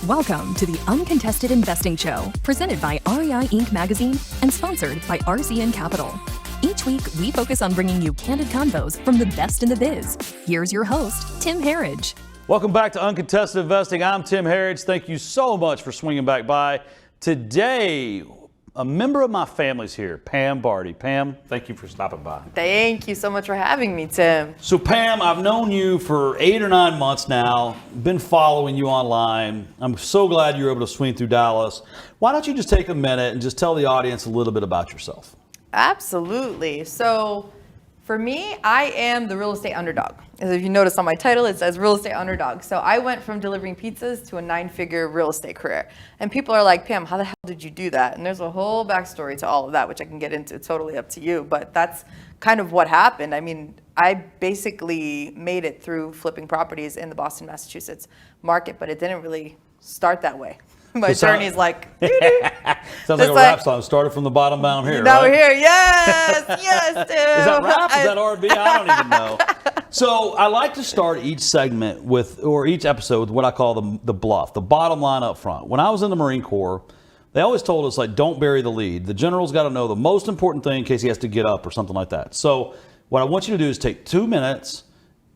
Welcome to the Uncontested Investing Show, presented by REI Inc. magazine and sponsored by RCN Capital. Each week, we focus on bringing you candid convos from the best in the biz. Here's your host, Tim Herriage. Welcome back to Uncontested Investing. I'm Tim Herriage. Thank you so much for swinging back by. Today, a member of my family's here, Pam Bardhi. Pam, thank you for stopping by. Thank you so much for having me, Tim. So Pam, I've known you for 8 or 9 months now, been following you online. I'm so glad you were able to swing through Dallas. Why don't you just take a minute and just tell the audience a little bit about yourself? Absolutely. So for me, I am the real estate underdog. As if you notice on my title, it says real estate underdog. So I went from delivering pizzas to a 9-figure real estate career. And people are like, Pam, how the hell did you do that? And there's a whole backstory to all of that, which I can get into. Totally up to you. But that's kind of what happened. I mean, I basically made it through flipping properties in the Boston, Massachusetts market, but it didn't really start that way. My journey's like, sounds like a rap song. Started from the bottom down here. Now right? we're here. Yes, yes, Tim. Is that rap? Is that R&B? I don't even know. So I like to start each segment with, or each episode with what I call the bluff, the bottom line up front. When I was in the Marine Corps, they always told us, like, don't bury the lead. The general's got to know the most important thing in case he has to get up or something like that. So what I want you to do is take 2 minutes,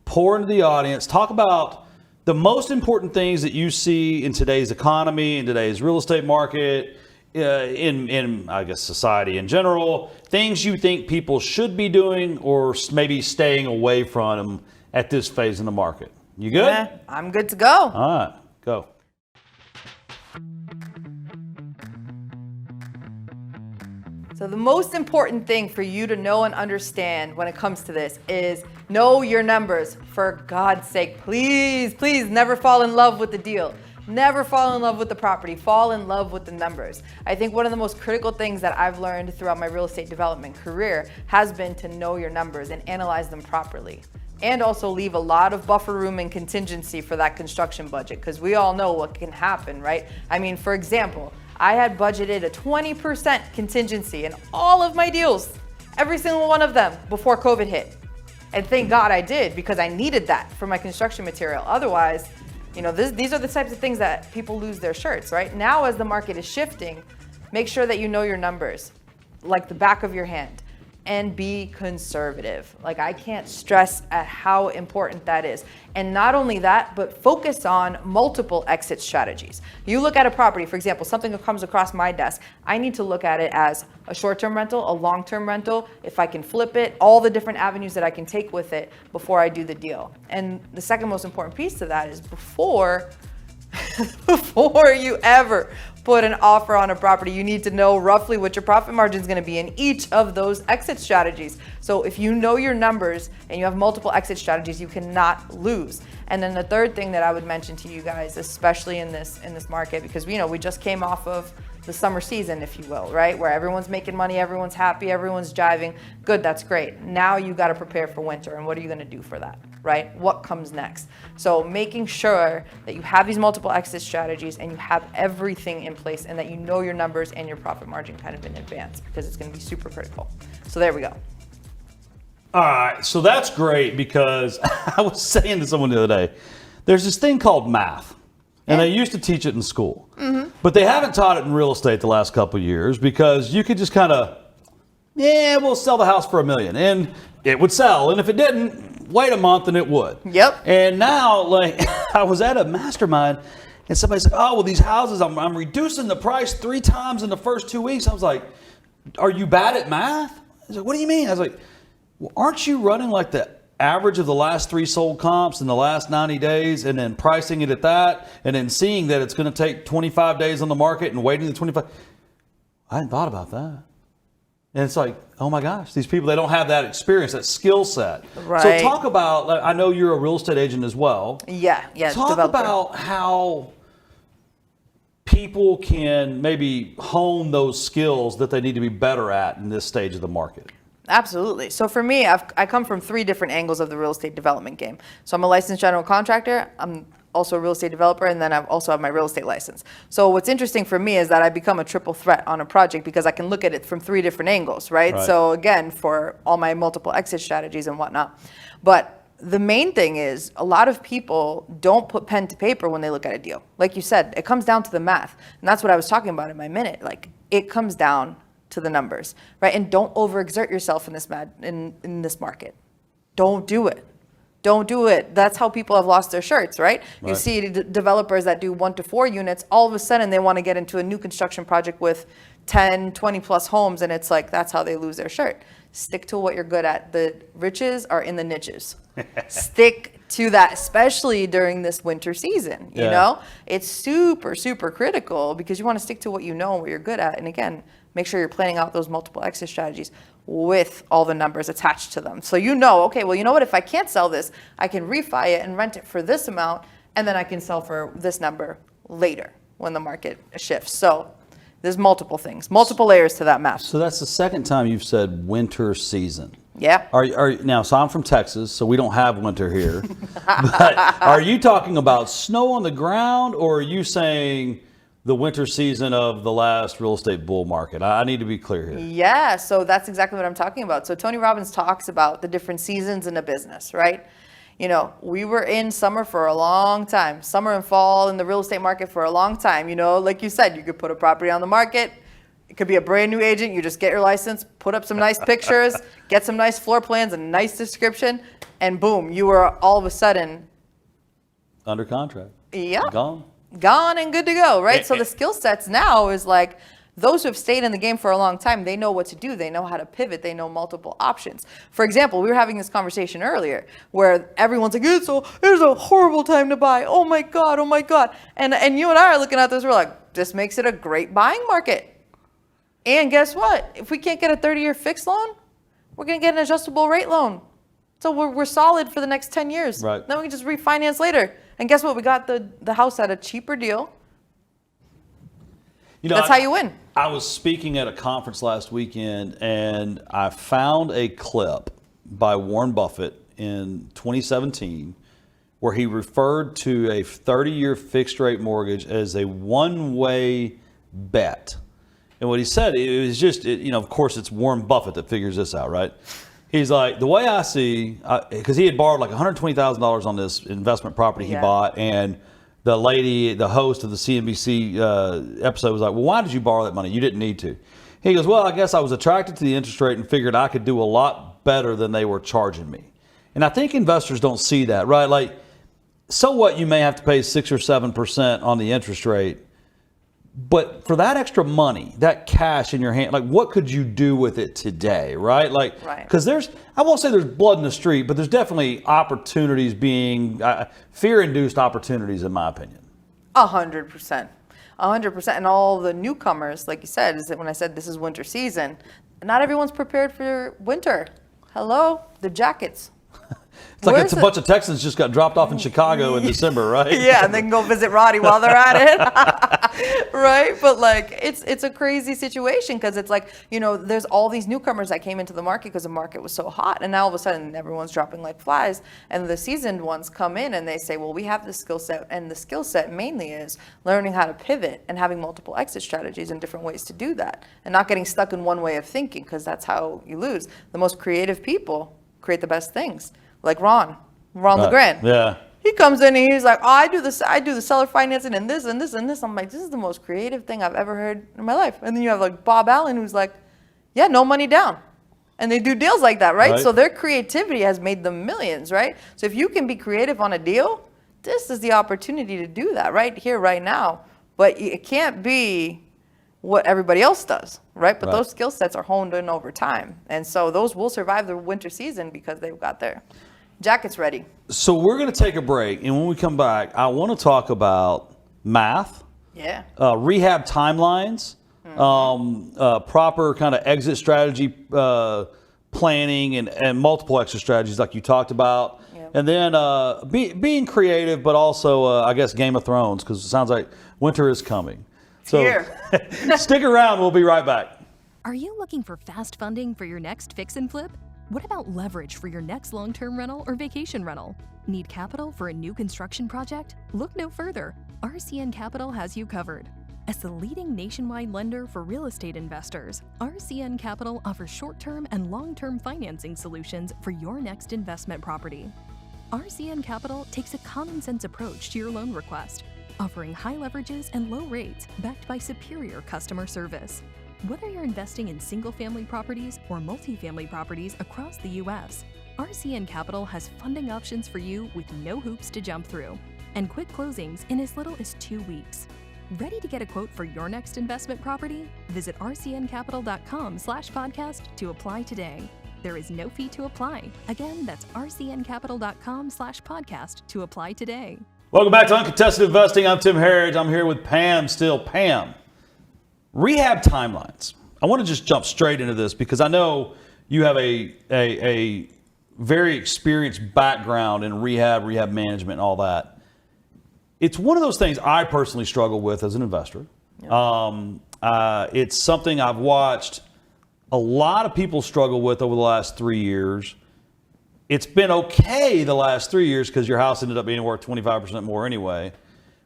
pour into the audience, talk about the most important things that you see in today's economy, in today's real estate market, in I guess society in general, things you think people should be doing or maybe staying away from them at this phase in the market. You good? Yeah, I'm good to go. All right, go. So the most important thing for you to know and understand when it comes to this is know your numbers. For God's sake, please, please never fall in love with the deal. Never fall in love with the property. Fall in love with the numbers. I think one of the most critical things that I've learned throughout my real estate development career has been to know your numbers and analyze them properly. And also leave a lot of buffer room and contingency for that construction budget, because we all know what can happen, right? I mean, for example, I had budgeted a 20% contingency in all of my deals, every single one of them, before COVID hit. And thank God I did, because I needed that for my construction material. Otherwise, you know, these are the types of things that people lose their shirts, right? Now, as the market is shifting, make sure that you know your numbers like the back of your hand, and be conservative. Like, I can't stress at how important that is. And not only that, but focus on multiple exit strategies. You look at a property, for example, something that comes across my desk, I need to look at it as a short-term rental, a long-term rental, if I can flip it, all the different avenues that I can take with it before I do the deal. And the second most important piece to that is before you ever put an offer on a property, you need to know roughly what your profit margin is going to be in each of those exit strategies. So if you know your numbers and you have multiple exit strategies, you cannot lose. And then the third thing that I would mention to you guys, especially in this market, because we just came off of the summer season, if you will, right? Where everyone's making money, everyone's happy, everyone's jiving. Good, that's great. Now you got to prepare for winter. And what are you going to do for that, right? What comes next? So making sure that you have these multiple exit strategies and you have everything in place, and that you know your numbers and your profit margin kind of in advance, because it's going to be super critical. So there we go. All right, so that's great, because I was saying to someone the other day, there's this thing called math. And they used to teach it in school. Mm-hmm. But they haven't taught it in real estate the last couple of years, because you could just kind of, we'll sell the house for $1 million. And it would sell. And if it didn't, wait a month and it would. Yep. And now, like, I was at a mastermind and somebody said, oh, well, these houses, I'm reducing the price 3 times in the first 2 weeks. I was like, are you bad at math? I was like, what do you mean? I was like, well, aren't you running like the average of the last 3 sold comps in the last 90 days and then pricing it at that and then seeing that it's going to take 25 days on the market and waiting the 25? I hadn't thought about that. And it's like, oh my gosh, these people, they don't have that experience, that skill set. Right. So talk about, I know you're a real estate agent as well. Yeah. Talk developer. about how people can maybe hone those skills that they need to be better at in this stage of the market. Absolutely. So for me, I come from 3 different angles of the real estate development game. So I'm a licensed general contractor. I'm also a real estate developer, and then I also have my real estate license. So what's interesting for me is that I become a triple threat on a project, because I can look at it from 3 different angles, right? So again, for all my multiple exit strategies and whatnot. But the main thing is a lot of people don't put pen to paper when they look at a deal. Like you said, it comes down to the math. And that's what I was talking about in my minute. Like, it comes down to the numbers, right? And don't overexert yourself in this market. Don't do it. Don't do it. That's how people have lost their shirts, right? You see developers that do 1 to 4 units, all of a sudden they want to get into a new construction project with 10, 20 plus homes, and it's like, that's how they lose their shirt. Stick to what you're good at. The riches are in the niches. Stick to that, especially during this winter season. You know, it's super, super critical because you want to stick to what you know and what you're good at. And again, make sure you're planning out those multiple exit strategies with all the numbers attached to them. So you know, okay, well, you know what? If I can't sell this, I can refi it and rent it for this amount, and then I can sell for this number later when the market shifts. So there's multiple things, multiple layers to that math. So that's the second time you've said winter season. Yeah. Now, so I'm from Texas, so we don't have winter here. But are you talking about snow on the ground, or are you saying the winter season of the last real estate bull market? I need to be clear here. Yeah, so that's exactly what I'm talking about. So Tony Robbins talks about the different seasons in a business, right? You know, we were in summer for a long time, summer and fall in the real estate market for a long time. You know, like you said, you could put a property on the market. It could be a brand new agent. You just get your license, put up some nice pictures, get some nice floor plans, a nice description, and boom, you were all of a sudden under contract. Yeah. Gone and good to go, right? So the skill sets now is like those who have stayed in the game for a long time, they know what to do. They know how to pivot. They know multiple options. For example, we were having this conversation earlier where everyone's like, it's a horrible time to buy. Oh my God, oh my God. And you and I are looking at this, we're like, this makes it a great buying market. And guess what? If we can't get a 30-year fixed loan, we're going to get an adjustable rate loan. So we're solid for the next 10 years. Right. Then we can just refinance later. And guess what? We got the house at a cheaper deal. You know, that's how you win. I was speaking at a conference last weekend, and I found a clip by Warren Buffett in 2017 where he referred to a 30-year fixed rate mortgage as a one-way bet. And what he said, it was just, of course, it's Warren Buffett that figures this out, right? He's like, the way I see, because he had borrowed like $120,000 on this investment property he bought, and the lady, the host of the CNBC episode was like, well, why did you borrow that money? You didn't need to. He goes, well, I guess I was attracted to the interest rate and figured I could do a lot better than they were charging me. And I think investors don't see that, right? Like, so what, you may have to pay 6 or 7% on the interest rate, but for that extra money, that cash in your hand, like, what could you do with it today, right? Like, because I won't say there's blood in the street, but there's definitely opportunities being, fear-induced opportunities, in my opinion. 100%. 100%. And all the newcomers, like you said, is that when I said this is winter season, not everyone's prepared for winter. Hello? The jackets. It's like it's a bunch of Texans just got dropped off in Chicago in December, right? Yeah, and they can go visit Roddy while they're at it, right? But like, it's a crazy situation because it's like, there's all these newcomers that came into the market because the market was so hot, and now all of a sudden everyone's dropping like flies, and the seasoned ones come in and they say, well, we have this skill set, and the skill set mainly is learning how to pivot and having multiple exit strategies and different ways to do that, and not getting stuck in one way of thinking because that's how you lose. The most creative people create the best things. Like Ron LeGrand. Yeah. He comes in and he's like, oh, I do the seller financing and this and this and this. I'm like, this is the most creative thing I've ever heard in my life. And then you have like Bob Allen who's like, yeah, no money down. And they do deals like that, right? So their creativity has made them millions, right? So if you can be creative on a deal, this is the opportunity to do that right here, right now. But it can't be what everybody else does, right? But those skill sets are honed in over time. And so those will survive the winter season because they've got their jackets ready. So we're going to take a break, and when we come back, I want to talk about math, rehab timelines, proper kind of exit strategy planning, and multiple exit strategies like you talked about, and then being creative, but also I guess Game of Thrones, because it sounds like winter is coming. So stick around. We'll be right back. Are you looking for fast funding for your next fix and flip? What about leverage for your next long-term rental or vacation rental? Need capital for a new construction project? Look no further. RCN Capital has you covered. As the leading nationwide lender for real estate investors, RCN Capital offers short-term and long-term financing solutions for your next investment property. RCN Capital takes a common sense approach to your loan request, offering high leverages and low rates backed by superior customer service. Whether you're investing in single-family properties or multifamily properties across the U.S., RCN Capital has funding options for you with no hoops to jump through and quick closings in as little as 2 weeks. Ready to get a quote for your next investment property? Visit rcncapital.com/podcast to apply today. There is no fee to apply. Again, that's rcncapital.com/podcast to apply today. Welcome back to Uncontested Investing. I'm Tim Herriage. I'm here with Pam still. Pam, rehab timelines. I want to just jump straight into this because I know you have a very experienced background in rehab management and all that. It's one of those things I personally struggle with as an investor. Yeah. It's something I've watched a lot of people struggle with over the last 3 years. It's been okay the last 3 years because your house ended up being worth 25% more anyway.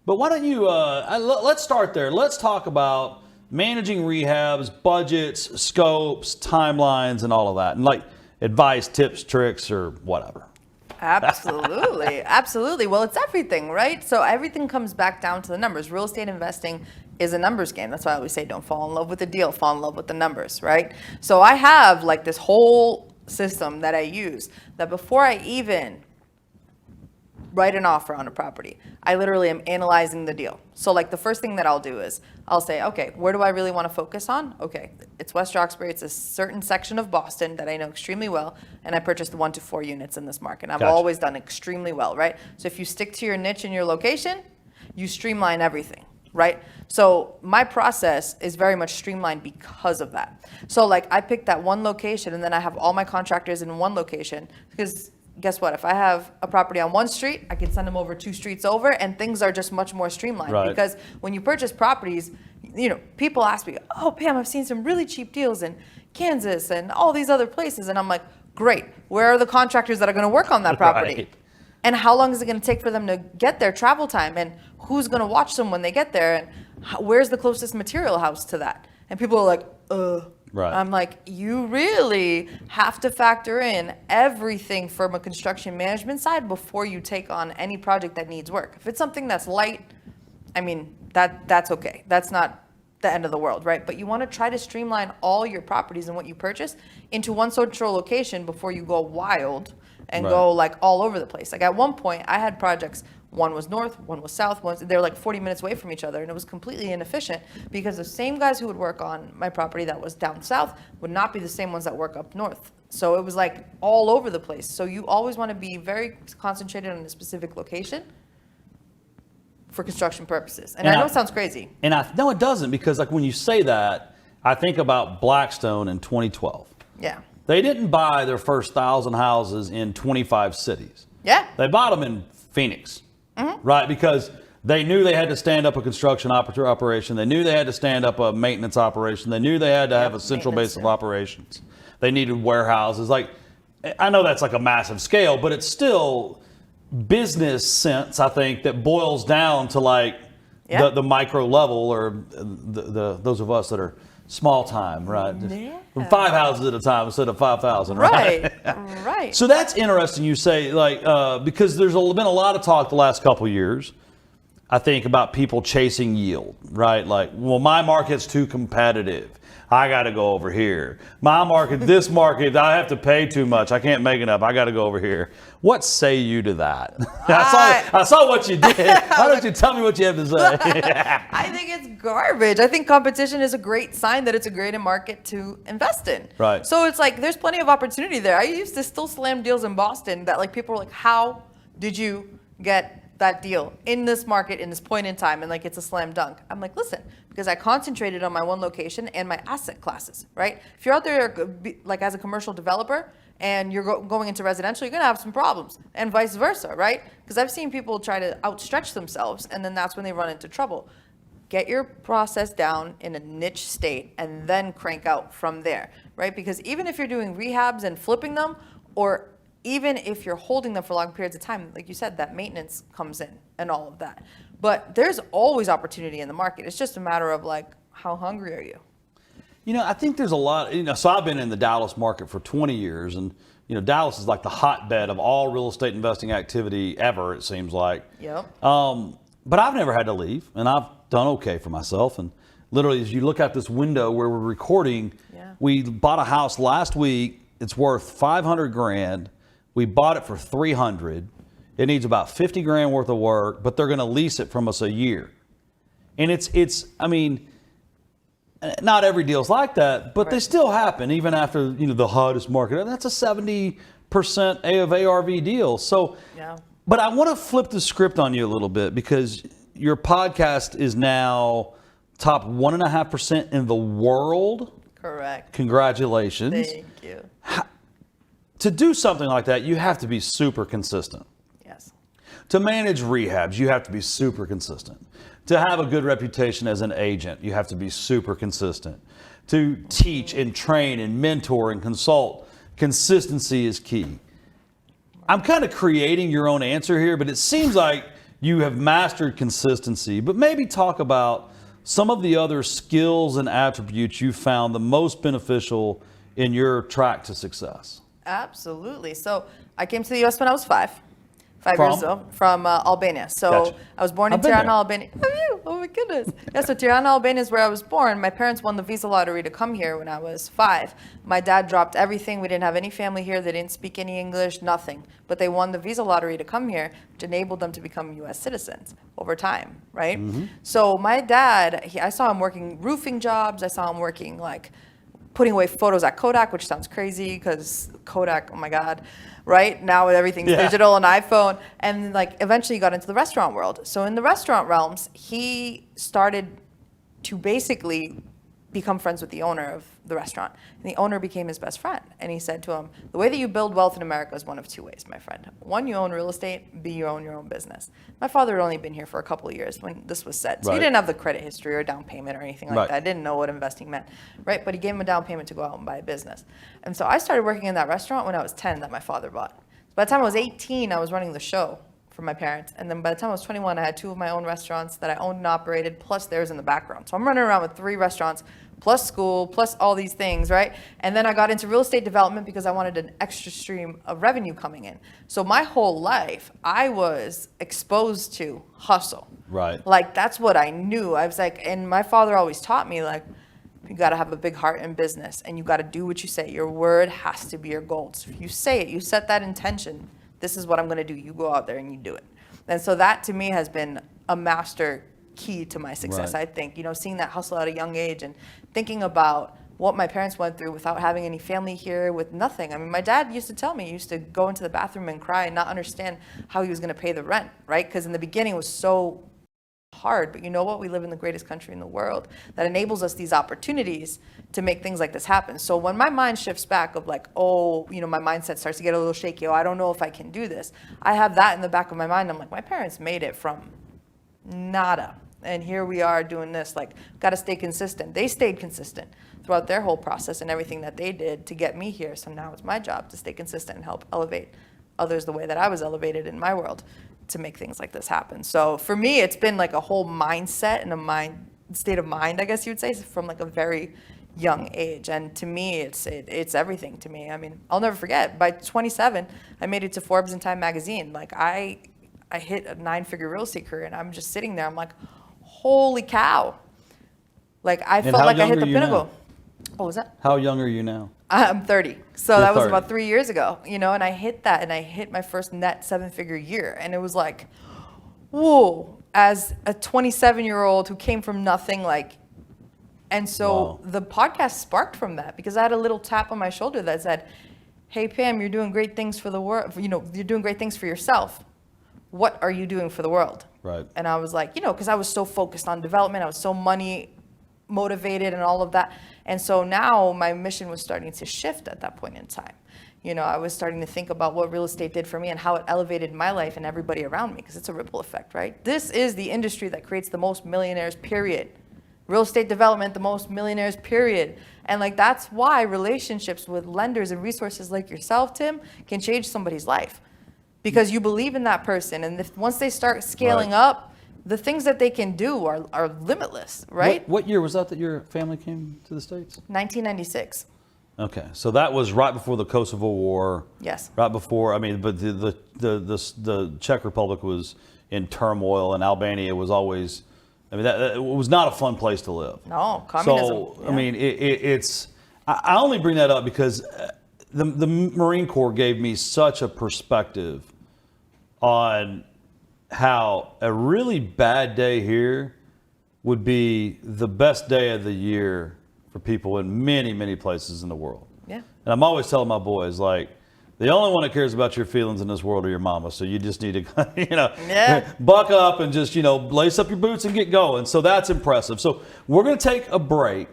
But why don't you, let's start there. Let's talk about managing rehabs, budgets, scopes, timelines, and all of that. And like advice, tips, tricks, or whatever. Absolutely. Absolutely. Well, it's everything, right? So everything comes back down to the numbers. Real estate investing is a numbers game. That's why I always say don't fall in love with the deal, fall in love with the numbers, right? So I have like this whole system that I use that before I even write an offer on a property, I literally am analyzing the deal. So like the first thing that I'll do is I'll say, okay, where do I really want to focus on? Okay, it's West Roxbury. It's a certain section of Boston that I know extremely well, and I purchased 1 to 4 units in this market. I've always done extremely well, right? So if you stick to your niche and your location, you streamline everything, right? So my process is very much streamlined because of that. So like I picked that one location, and then I have all my contractors in one location because guess what? If I have a property on one street, I can send them over 2 streets over, and things are just much more streamlined. Right. Because when you purchase properties, you know, people ask me, oh, Pam, I've seen some really cheap deals in Kansas and all these other places. And I'm like, great. Where are the contractors that are going to work on that property? Right. And how long is it going to take for them to get there, travel time? And who's going to watch them when they get there? And where's the closest material house to that? And people are like, Right. I'm like, you really have to factor in everything from a construction management side before you take on any project that needs work. If it's something that's light, I mean, that's okay. That's not the end of the world, right? But you want to try to streamline all your properties and what you purchase into one central location before you go wild and go like all over the place. Like at one point, I had projects. One was north, one was south, they were like 40 minutes away from each other, and it was completely inefficient because the same guys who would work on my property that was down south would not be the same ones that work up north. So it was like all over the place. So you always want to be very concentrated on a specific location for construction purposes. And I know it sounds crazy. And no, it doesn't, because like when you say that, I think about Blackstone in 2012. Yeah. They didn't buy their first 1,000 houses in 25 cities. Yeah. They bought them in Phoenix. Right, because they knew they had to stand up a construction operation. They knew they had to stand up a maintenance operation. They knew they had to have a central base of operations. They needed warehouses. Like, I know that's like a massive scale, but it's still business sense, I think, that boils down to like the micro level, or the those of us that are small time, right? Yeah. 5 houses at a time instead of 5,000, right? Right. So that's interesting you say, like, because there's been a lot of talk the last couple of years, I think, about people chasing yield, right? Like, well, my market's too competitive. I got to go over here. My market, this market, I have to pay too much. I can't make enough. I got to go over here. What say you to that? I saw what you did. Why don't you tell me what you have to say? I think it's garbage. I think competition is a great sign that it's a great market to invest in. Right. So it's like there's plenty of opportunity there. I used to still slam deals in Boston that like people were like, how did you get that deal in this market in this point in time? And like it's a slam dunk. I'm like, listen, because I concentrated on my one location and my asset classes, right? If you're out there like as a commercial developer and you're going into residential, you're gonna have some problems, and vice versa, right? Because I've seen people try to outstretch themselves, and then that's when they run into trouble. Get your process down in a niche state and then crank out from there, right? Because even if you're doing rehabs and flipping them, or even if you're holding them for long periods of time, like you said, that maintenance comes in and all of that. But there's always opportunity in the market. It's just a matter of like, how hungry are you? You know, I think there's a lot, so I've been in the Dallas market for 20 years, and Dallas is like the hotbed of all real estate investing activity ever, it seems like. Yep. But I've never had to leave, and I've done okay for myself. And literally, as you look out this window where we're recording, we bought a house last week. It's worth 500 grand. We bought it for 300. It needs about 50 grand worth of work, but they're going to lease it from us a year. And I mean, not every deal's like that, but they still happen even after, the hottest market. That's a 70% of ARV deal. So, but I want to flip the script on you a little bit, because your podcast is now top 1.5% in the world. Correct. Congratulations. Thank you. To do something like that, you have to be super consistent. Yes. To manage rehabs, you have to be super consistent. To have a good reputation as an agent, you have to be super consistent. To teach and train and mentor and consult, consistency is key. I'm kind of creating your own answer here, but it seems like you have mastered consistency. But maybe talk about some of the other skills and attributes you found the most beneficial in your track to success. Absolutely. So I came to the U.S. when I was five years old, from Albania. So Gotcha. I was born in Tirana, Albania. Have you? Oh my goodness. Yeah, so Tirana, Albania is where I was born. My parents won the visa lottery to come here when I was 5. My dad dropped everything. We didn't have any family here. They didn't speak any English, nothing. But they won the visa lottery to come here, which enabled them to become U.S. citizens over time, right? Mm-hmm. So my dad, I saw him working roofing jobs. I saw him working putting away photos at Kodak, which sounds crazy because Kodak, oh my God, right? Now everything's digital and iPhone. And eventually he got into the restaurant world. So in the restaurant realms, he started to basically become friends with the owner of the restaurant. And the owner became his best friend. And he said to him, the way that you build wealth in America is one of 2 ways, my friend. 1, you own real estate. B, you own your own business. My father had only been here for a couple of years when this was set. So he didn't have the credit history or down payment or anything like that. Didn't know what investing meant, right? But he gave him a down payment to go out and buy a business. And so I started working in that restaurant when I was 10 that my father bought. By the time I was 18, I was running the show for my parents. And then by the time I was 21, I had 2 of my own restaurants that I owned and operated, plus theirs in the background. So I'm running around with 3 restaurants, plus school, plus all these things, right? And then I got into real estate development because I wanted an extra stream of revenue coming in. So my whole life, I was exposed to hustle. Right. That's what I knew. I was and my father always taught me, you got to have a big heart in business, and you got to do what you say. Your word has to be your gold. So if you say it, you set that intention, this is what I'm going to do. You go out there and you do it. And so that to me has been a master key to my success. I think, seeing that hustle at a young age and thinking about what my parents went through without having any family here, with nothing. I mean, my dad used to tell me, he used to go into the bathroom and cry and not understand how he was going to pay the rent, right? Because in the beginning it was so hard. But you know what? We live in the greatest country in the world that enables us these opportunities to make things like this happen. So when my mind shifts back of my mindset starts to get a little shaky. I don't know if I can do this. I have that in the back of my mind. I'm my parents made it from nada. And here we are doing this, got to stay consistent. They stayed consistent throughout their whole process and everything that they did to get me here. So now it's my job to stay consistent and help elevate others the way that I was elevated in my world to make things like this happen. So for me, it's been a whole mindset and state of mind, I guess you would say, from a very young age. And to me, it's everything to me. I mean, I'll never forget, by 27, I made it to Forbes and Time Magazine. I hit a 9-figure real estate career, and I'm just sitting there. I'm holy cow. I felt like I hit the pinnacle. What was that? How young are you now? I'm 30. So You're that was 30. about 3 years ago, and I hit that, and I hit my first net 7-figure year. And it was whoa, as a 27-year-old who came from nothing, and so the podcast sparked from that, because I had a little tap on my shoulder that said, hey, Pam, you're doing great things for the world. You're doing great things for yourself. What are you doing for the world? Right. And I was because I was so focused on development, I was so money motivated and all of that. And so now my mission was starting to shift at that point in time. I was starting to think about what real estate did for me and how it elevated my life and everybody around me, because it's a ripple effect, right? This is the industry that creates the most millionaires, period. Real estate development, the most millionaires, period. And that's why relationships with lenders and resources like yourself, Tim, can change somebody's life. Because you believe in that person, and once they start scaling up, the things that they can do are limitless, right? What year was that your family came to the States? 1996. Okay, so that was right before the Kosovo War. Yes. Right before, I mean, but the Czech Republic was in turmoil, and Albania was always, I mean, that it was not a fun place to live. No, communism. So, I mean, I only bring that up because the Marine Corps gave me such a perspective on how a really bad day here would be the best day of the year for people in many, many places in the world. Yeah. And I'm always telling my boys, like, the only one that cares about your feelings in this world are your mama. So you just need to, buck up and just, lace up your boots and get going. So that's impressive. So we're going to take a break.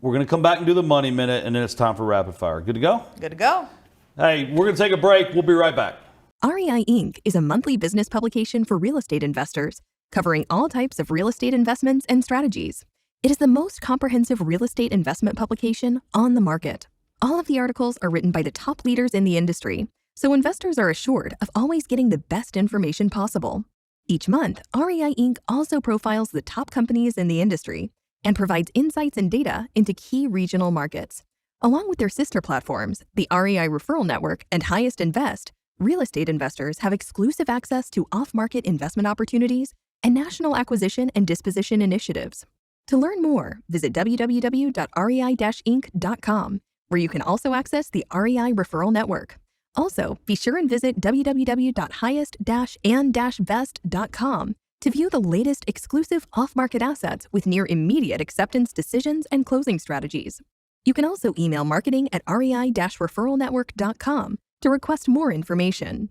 We're going to come back and do the Money Minute, and then it's time for Rapid Fire. Good to go? Good to go. Hey, we're going to take a break. We'll be right back. REI Inc. is a monthly business publication for real estate investors, covering all types of real estate investments and strategies. It is the most comprehensive real estate investment publication on the market. All of the articles are written by the top leaders in the industry, so investors are assured of always getting the best information possible. Each month, REI Inc. also profiles the top companies in the industry and provides insights and data into key regional markets. Along with their sister platforms, the REI Referral Network and Highest Invest, real estate investors have exclusive access to off-market investment opportunities and national acquisition and disposition initiatives. To learn more, visit www.rei-inc.com, where you can also access the REI Referral Network. Also, be sure and visit www.highest-and-best.com to view the latest exclusive off-market assets with near immediate acceptance decisions and closing strategies. You can also email marketing@rei-referralnetwork.com to request more information.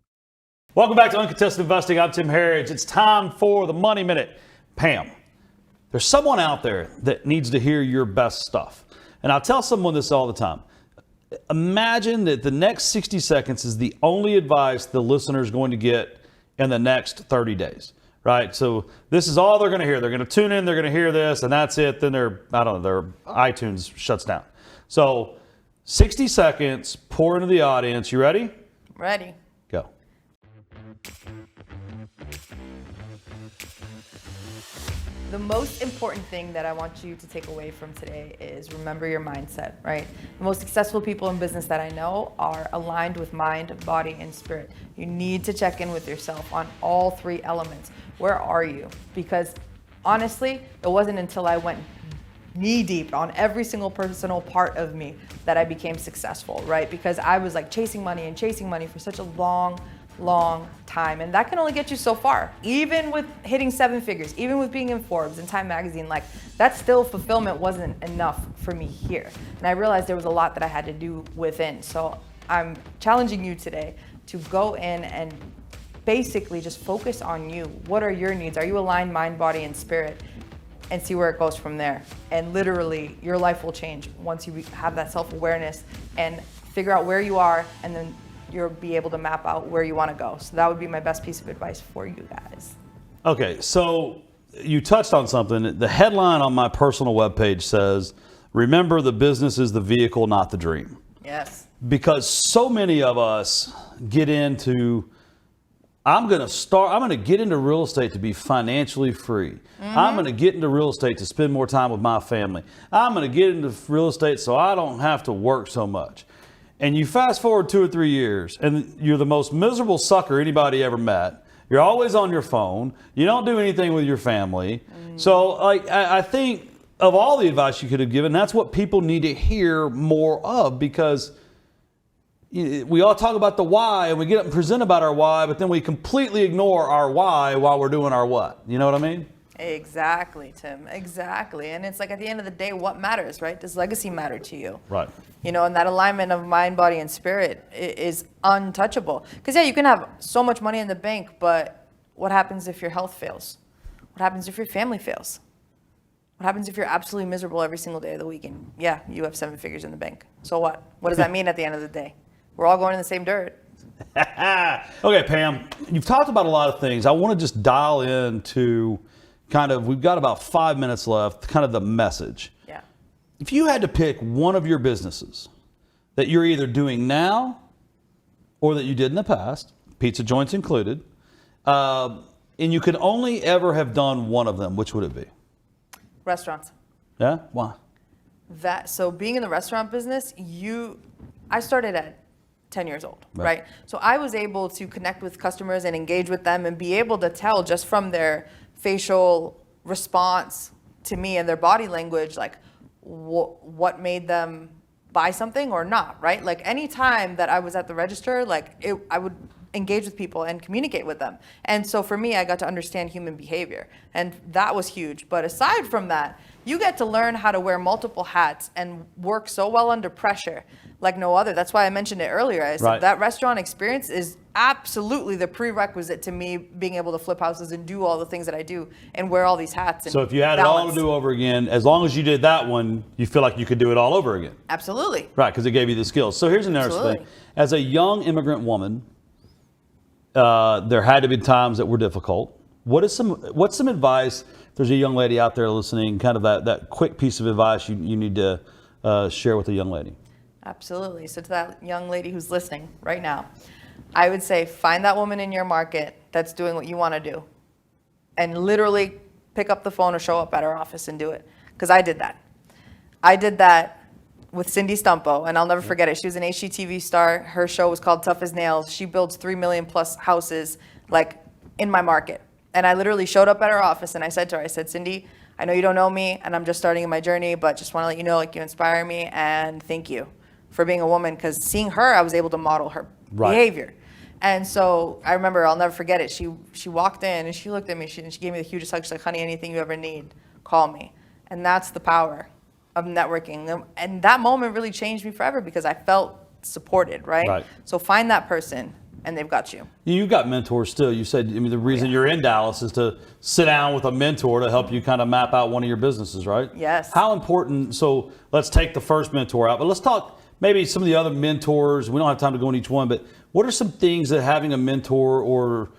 Welcome back to Uncontested Investing. I'm Tim Herriage. It's time for the Money Minute. Pam, there's someone out there that needs to hear your best stuff. And I tell someone this all the time. Imagine that the next 60 seconds is the only advice the listener is going to get in the next 30 days, right? So this is all they're going to hear. They're going to tune in, they're going to hear this, and that's it. Then their iTunes shuts down. So 60 seconds, pour into the audience. You ready? Ready. Go. The most important thing that I want you to take away from today is remember your mindset, right? The most successful people in business that I know are aligned with mind, body, and spirit. You need to check in with yourself on all three elements. Where are you? Because honestly, it wasn't until I went knee deep on every single personal part of me that I became successful, right? Because I was like chasing money for such a long time, and that can only get you so far. Even with hitting 7 figures, even with being in Forbes and Time Magazine, like that still fulfillment wasn't enough for me here. And I realized there was a lot that I had to do within. So I'm challenging you today to go in and basically just focus on you. What are your needs? Are you aligned mind, body, and spirit? And see where it goes from there. And literally, your life will change once you have that self-awareness and figure out where you are, and then you'll be able to map out where you want to go. So that would be my best piece of advice for you guys. Okay, so you touched on something. The headline on my personal webpage says, remember the business is the vehicle, not the dream. Yes. Because so many of us get into, I'm going to get into real estate to be financially free. I'm going to get into real estate to spend more time with my family. I'm going to get into real estate so I don't have to work so much. And you fast forward 2 or 3 years, and you're the most miserable sucker anybody ever met. You're always on your phone. You don't do anything with your family. So I think of all the advice you could have given, that's what people need to hear more of, because we all talk about the why, and we get up and present about our why, but then we completely ignore our why while we're doing our what. You know what I mean? Exactly, Tim. Exactly. And it's like at the end of the day, what matters, right? Does legacy matter to you? Right. And that alignment of mind, body, and spirit is untouchable. Because, you can have so much money in the bank, but what happens if your health fails? What happens if your family fails? What happens if you're absolutely miserable every single day of the week? And you have 7 figures in the bank. So what? What does that mean at the end of the day? We're all going in the same dirt. Okay, Pam, you've talked about a lot of things. I want to just dial into we've got about 5 minutes left, kind of the message. Yeah. If you had to pick one of your businesses that you're either doing now or that you did in the past, pizza joints included, and you could only ever have done one of them, which would it be? Restaurants. Yeah? Why? So being in the restaurant business, I started at 10 years old, right? So I was able to connect with customers and engage with them and be able to tell just from their facial response to me and their body language, like what made them buy something or not, right? Like any time that I was at the register, I would engage with people and communicate with them. And so for me, I got to understand human behavior, and that was huge. But aside from that, you get to learn how to wear multiple hats and work so well under pressure like no other. That's why I mentioned it earlier. I said that restaurant experience is absolutely the prerequisite to me being able to flip houses and do all the things that I do and wear all these hats. And so if you had it all to do over again, as long as you did that one, you feel like you could do it all over again. Absolutely. Right, because it gave you the skills. So here's another thing. As a young immigrant woman, there had to be times that were difficult. What's some advice, if there's a young lady out there listening, kind of that quick piece of advice you need to share with a young lady? Absolutely. So to that young lady who's listening right now, I would say find that woman in your market that's doing what you want to do and literally pick up the phone or show up at her office and do it. Because I did that. I did that with Cindy Stumpo, and I'll never forget it. She was an HGTV star. Her show was called Tough as Nails. She builds 3 million plus houses in my market. And I literally showed up at her office and I said to her, I said, Cindy, I know you don't know me and I'm just starting in my journey, but just want to let you know, you inspire me, and thank you for being a woman, because seeing her, I was able to model her behavior. And so I remember, I'll never forget it. She walked in and she looked at me and she gave me the hugest hug. She's like, honey, anything you ever need, call me. And that's the power of networking. And that moment really changed me forever because I felt supported, right? So find that person and they've got you. You've got mentors still. You said, the reason you're in Dallas is to sit down with a mentor to help you kind of map out one of your businesses, right? Yes. How important, so let's take the first mentor out, but let's talk maybe some of the other mentors. We don't have time to go in each one, but what are some things that having a mentor or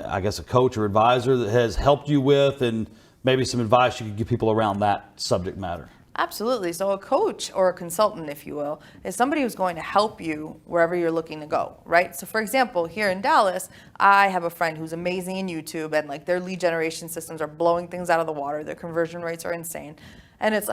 I guess a coach or advisor that has helped you with, and maybe some advice you could give people around that subject matter? Absolutely. So a coach or a consultant, if you will, is somebody who's going to help you wherever you're looking to go, right? So for example, here in Dallas, I have a friend who's amazing in YouTube, and their lead generation systems are blowing things out of the water. Their conversion rates are insane. And it's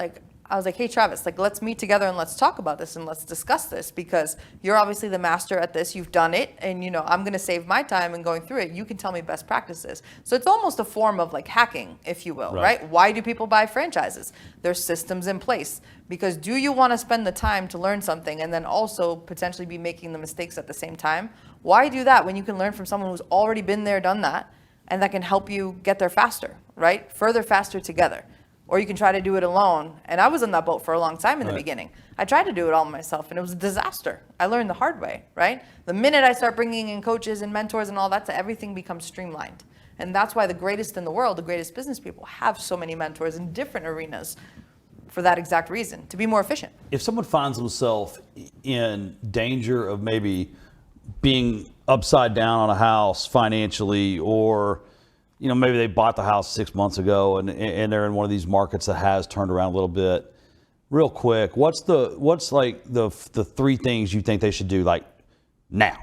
I was like, hey, Travis, let's meet together and let's talk about this and let's discuss this, because you're obviously the master at this. You've done it. And, I'm going to save my time in going through it. You can tell me best practices. So it's almost a form of hacking, if you will, right? Why do people buy franchises? There's systems in place. Because do you want to spend the time to learn something and then also potentially be making the mistakes at the same time? Why do that when you can learn from someone who's already been there, done that, and that can help you get there faster, right? Further, faster together. Or you can try to do it alone. And I was in that boat for a long time in the beginning. I tried to do it all myself, and it was a disaster. I learned the hard way, right? The minute I start bringing in coaches and mentors and all that, everything becomes streamlined. And that's why the greatest in the world, the greatest business people, have so many mentors in different arenas for that exact reason, to be more efficient. If someone finds themselves in danger of maybe being upside down on a house financially, or maybe they bought the house 6 months ago and they're in one of these markets that has turned around a little bit. Real quick, what's the 3 things you think they should do now?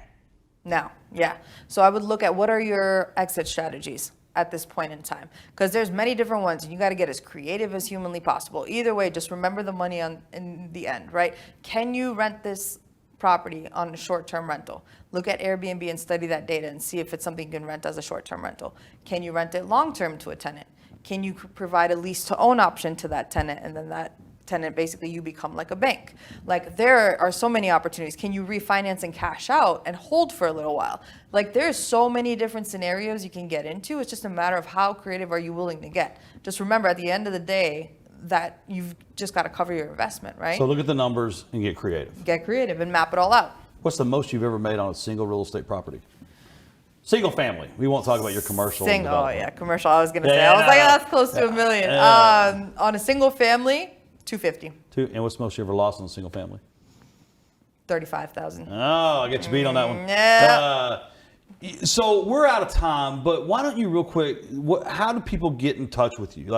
Now, yeah. So I would look at what are your exit strategies at this point in time, because there's many different ones, and you got to get as creative as humanly possible. Either way, just remember the money in the end, right? Can you rent this property on a short-term rental? Look at Airbnb and study that data and see if it's something you can rent as a short-term rental. Can you rent it long-term to a tenant? Can you provide a lease-to-own option to that tenant, and then that tenant, basically you become like a bank? There are so many opportunities. Can you refinance and cash out and hold for a little while? There's so many different scenarios you can get into. It's just a matter of how creative are you willing to get. Just remember, at the end of the day, that you've just got to cover your investment, right? So look at the numbers and get creative. Get creative and map it all out. What's the most you've ever made on a single real estate property? Single family. We won't talk about your commercial. Oh yeah, commercial. I was gonna say. I was like, that's close to $1 million. On a single family, $250,000. And what's the most you ever lost on a single family? $35,000. Oh, I get you beat on that one. Yeah. So we're out of time, but why don't you real quick? How do people get in touch with you?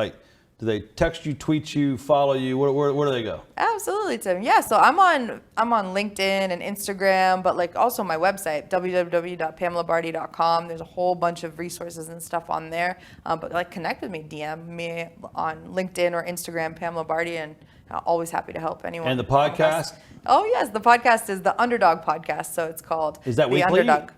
Do they text you, tweet you, follow you? Where do they go? Absolutely, Tim. Yeah, so I'm on LinkedIn and Instagram, but like also my website, www.pamelabardhi.com. There's a whole bunch of resources and stuff on there. But like connect with me, DM me on LinkedIn or Instagram, Pamela Bardhi, and always happy to help anyone. And the podcast? Oh yes, the podcast is the Underdog Podcast, so it's called Is that The weekly? Underdog.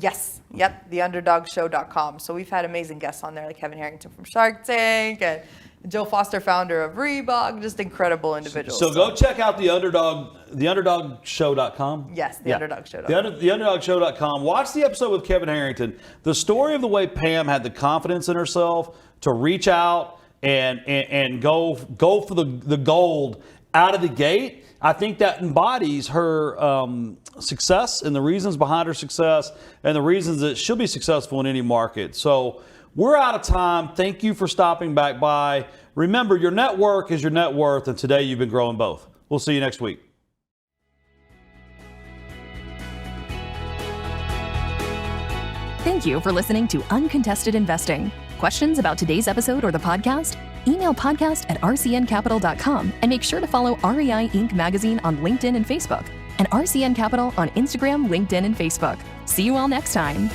Yes, yep, theunderdogshow.com. So we've had amazing guests on there, like Kevin Harrington from Shark Tank and Joe Foster, founder of Reebok, just incredible individuals. So go check out theunderdogshow.com. Yes, theunderdogshow.com. Theunderdogshow.com. Watch the episode with Kevin Harrington. The story of the way Pam had the confidence in herself to reach out and go for the gold out of the gate. I think that embodies her success and the reasons behind her success and the reasons that she'll be successful in any market. So we're out of time. Thank you for stopping back by. Remember, your network is your net worth, and today you've been growing both. We'll see you next week. Thank you for listening to Uncontested Investing. Questions about today's episode or the podcast? Email podcast@rcncapital.com and make sure to follow REI Inc. magazine on LinkedIn and Facebook and RCN Capital on Instagram, LinkedIn, and Facebook. See you all next time.